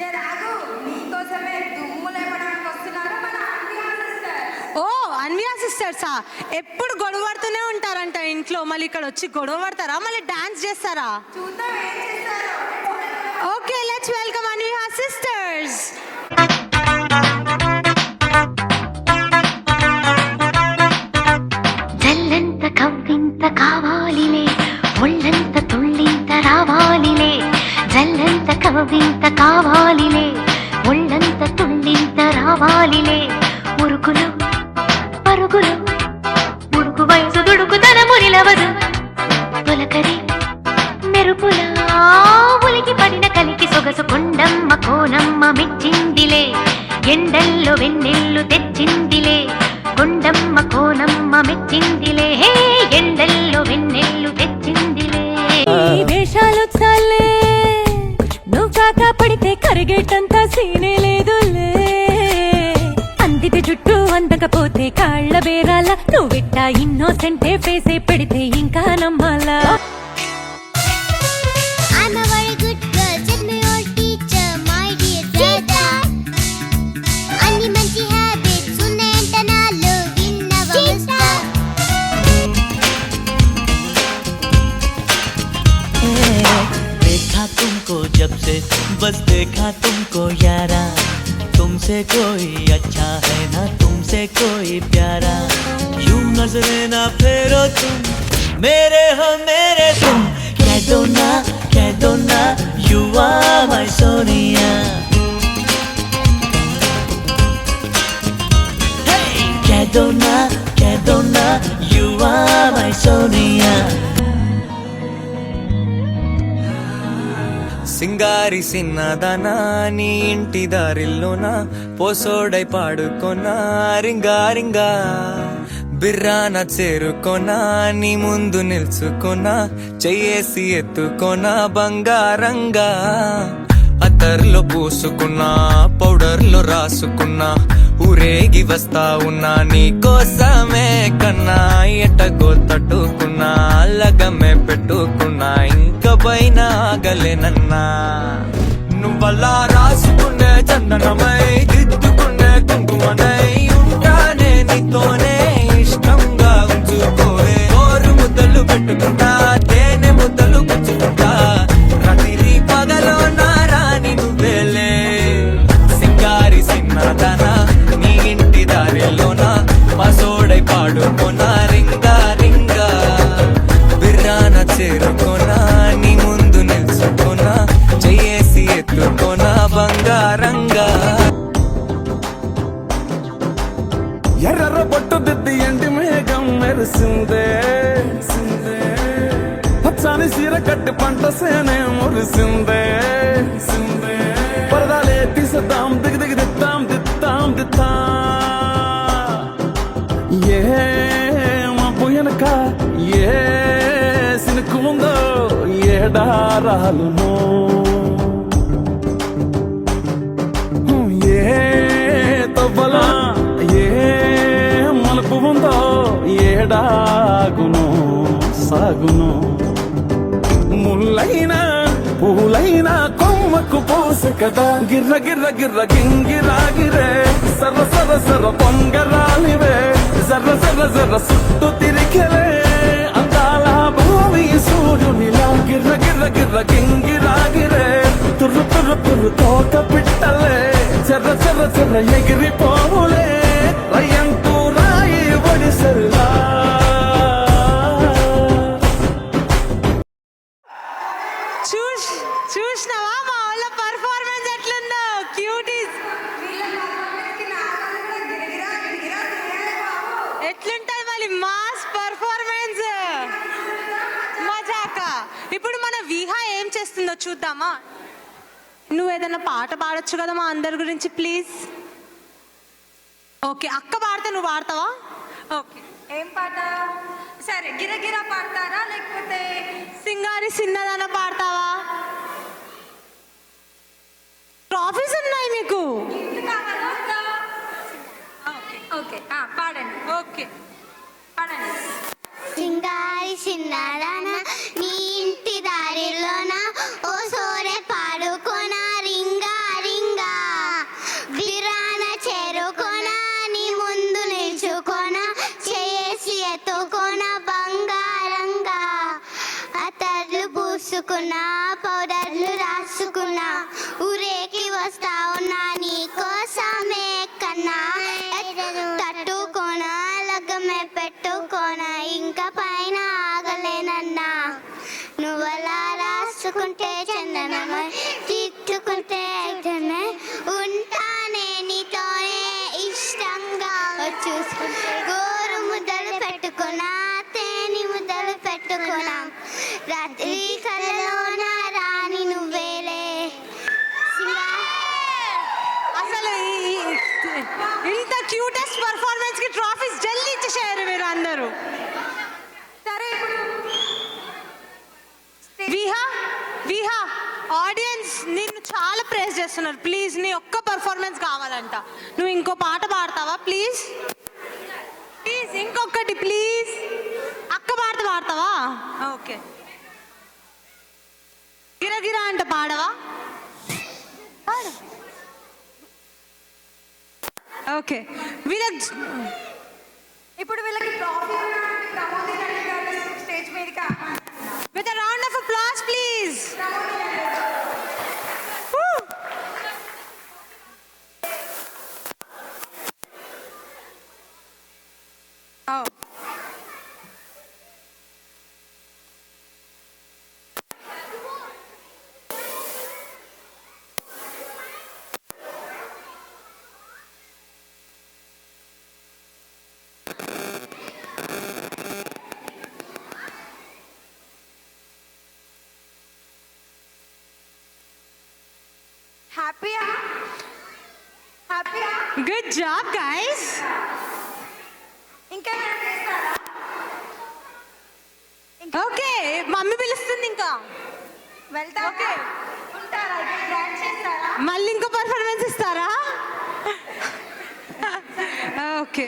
జరాగు నీకోసమే దుమ్ము లేపడానికి వస్తున్నారు మన అన్వియా సిస్టర్స్. ఓ అన్వియా సిస్టర్సా? ఎప్పుడు గొడవ పడుతూనే ఉంటారంట ఇంట్లో, మళ్ళీ ఇక్కడ వచ్చి గొడవ పడతారా, మళ్ళీ డాన్స్ చేస్తారా? చూద్దాం ఏం చేస్తారో. Okay, let's welcome Anviya sisters. జల్లంత కవ్వింత కావాలిలే, ఒళ్ళంత తుళ్ళింత రావాలిలే. జల్లంత కవ్వింత కావాలిలే, ఒళ్ళంత తుళ్ళింత రావాలిలే. మురుకులు పరుగులు మురుకు వయసు దుడుకుతనము నిలవదు. తొలకరి మెరుపులా ఉలికి పడిన కలికి సొగసు కొండమ్మ కోనమ్మ మెచ్చిందిలే. ఎండల్లో వెన్నెల్లు తెచ్చిందిలే, కొండమ్మ కోనమ్మ మెచ్చిందిలే. ఎండల్లో వెన్నెల్లు తెచ్చిందిలే. వేషాలు చాలే, నువ్వు కాక పడితే కరిగేటంత సీనే లేదులే. అందిది జుట్టు అందకపోతే కాళ్ళ బేరాల, నువ్విట్ట ఇన్నోసెంటే ఫేసే పెడితే ఇంకా నమ్మాలా. I'm a very good girl, said my old teacher, my dear brother. అన్ని మంచి హ్యాబిట్స్ ఉన్నాయంట నాలో, విన్నవా మిస్టర్? देखा तुमको जब से बस देखा तुमको यारा, तुमसे कोई अच्छा है ना तुमसे कोई प्यारा. यूं नजरे ना फेरो तुम, मेरे हो मेरे तुम. कह दो ना you are my Sonia. Hey, कह दो ना you are my सोनिया. సింగారి సిన్నదనా నీ ఇంటి దారిల్లోన పోసోడై పాడుకొనా రింగా రింగా. బిర్రాన చేరుకొనా నీ ముందు నిల్చుకొనా, చెయ్యేసి ఎత్తుకొనా బంగారంగా. అత్తర్లో పూసుకున్నా పౌడర్లో రాసుకున్నా, ఊరేగి వస్తా ఉన్నా నీ కోసమే కన్నా. ఎటగో తట్టుకున్నా లగమే పెట్టుకున్నా, ఇంక పైన ఆగలేనన్నా. నువ్వలా రాసుకునే చందనమై దిద్దుకునే కుంకుమనై ఉంటానే నీతోనే ఇష్టంగా ఉంచుకోవే. కోరు ముద్దలు పెట్టుకుంటా, తేనె ముద్దలు గుచ్చుకుంటా, రాత్రి పగలో నా రాణి నువ్వేలే. సింగారి సిన్నదనా నీ ఇంటి దారిలోన పసోడై పాడుకోనా రింగా రింగా. బిర్రాన చేరుకోనా నీ ముందు నిల్చుకోనా, చెయ్యేసి ఎత్తుకోనా బంగారంగా. ఎర్ర బొట్టు దిద్ది ఎండి మేఘం మెరిసిందే, పచ్చాని సీర కట్టి పంట సేనే మురిసిందే. పరదాలే తీసేద్దాం దిగి దిగి దిద్దాం దిద్దాం దిద్దా. ఏ మబ్బు వెనక ఏ సినుకు ఉందో ఏడారాలునో, ఏ తవ్వలా ఏ మలుపు ఉందో ఏడాగును సాగును. ముల్లైనా పూలైనా కొమ్మకు పోసే కదా, గిర్ర గిర్ర గిర్ర గింగిరాగిరే. సర్ర సర్ర సర్ర పొంగరాలివే, జర్ర జర్ర జర్ర సుట్టు తిరిగలే. అందాల భూమి సూర్యునిలా గిర్ర గిర్ర గిర్ర గింగిరాగిరే. తుర్రు తుర్రు తుర్రు తోక పిట్టలే, చెర్ర చెర్ర చెర్ర ఎగిరిపోవులే. రయ్యంటూ రాయి ఒడిసెల్లా. చూసినావా మా వాళ్ళ పర్ఫార్మెన్స్ ఎట్లుందో? క్యూటీస్ ఎట్లుంటది మళ్ళీ మాస్ పర్ఫార్మెన్స్, మజాక. ఇప్పుడు మన విహా ఏం చేస్తుందో చూద్దామా? నువ్వు ఏదైనా పాట పాడొచ్చు కదా మా అందరి గురించి, ప్లీజ్. ఓకే, అక్క పాడితే నువ్వు పాడతావా? ఓకే, ఏం పాట? సరే, గిరగిరా పాడతారా లేకపోతే సింగారి సిన్నదన పాడతావా? ట్రాఫీస్ ఉన్నాయి మీకు. గిఫ్ట్ కావాలా? ఓకే ఓకే, పాడండి. ఓకే పాడండి. సింగారి సిన్నదాన నీ ఇంటి దారిలోన, ఓ సోరె పాడుకోన రింగా రింగా. పూసుకున్నా పౌడర్లు రాసుకున్నా ఊరేకి వస్తా ఉన్నా నీ కోసమే కన్నా తట్టుకోనా లగ్గమే పెట్టుకోనా ఇంకా పైన ఆగలేనన్నా నువ్వలా రాసుకుంటే చందనమై తిట్టుకుంటే అయితేనే ఉంటానే నీతోనే ఇష్టంగా చూసుకుంటే గోరు ముద్దలు పెట్టుకున్నా తేనె ముద్దలు పెట్టుకున్నా రాత్రి కలలోన రాణి నువ్వేలే అసలు ఇంత క్యూటెస్ట్ పర్ఫార్మెన్స్ కి ట్రాఫీస్ జల్దీ ఇచ్చేసారు మీరు అందరూ. సరే ఇప్పుడు విహా ఆడియన్స్ నిన్ను చాలా ప్రేస్ చేస్తున్నారు. ప్లీజ్ నీ ఒక్క పర్ఫార్మెన్స్ కావాలంట. నువ్వు ఇంకో పాట పాడతావా ప్లీజ్? ప్లీజ్ ఇంకొకటి ప్లీజ్. అక్క పాడతావా? ఓకే. గిరగిరా అంట పాడవా? పాడు. ఓకే. ఇప్పుడు వీళ్ళకి ట్రాఫీ ప్రమోది గారు స్టేజ్ మీదకి with a round of applause please. Oh. హ్యాపీయా? Good job guys. ఇంకా చేస్తారా? ఓకే మమ్మీ పిలుస్తుంది ఇంకా వెళ్తా. ఉంటారా? డాన్స్ చేస్తారా? మళ్ళీ ఇంకో పర్ఫార్మెన్స్ ఇస్తారా? ఓకే